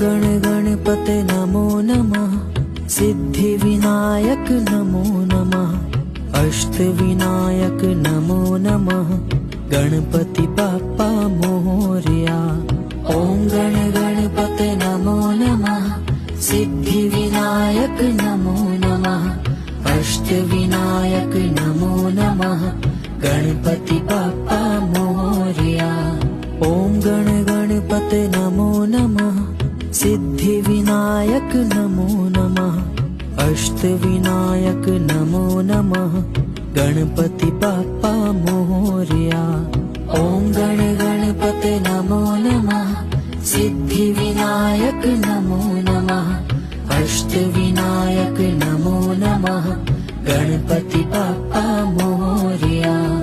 गण गणपते नमो नमः। सिद्धिविनायक नमो नमः। अष्टविनायक नमो नमः। गणपति बाप्पा मोरया। ओम गण गणपते नमो नमः। सिद्धिविनायक नमो नमः। अष्टविनायक नमो नमः। गणपति बाप्पा मोरया। ओम गण गणपते नमो नमः। सिद्धिविनायक नमो नमः। अष्टविनायक नमो नमः। गणपति बाप्पा मोरया। ओम गण गणपते नमो नमः। सिद्धिविनायक नमो नमः। अष्टविनायक नमो नमः। गणपति बाप्पा मोरया।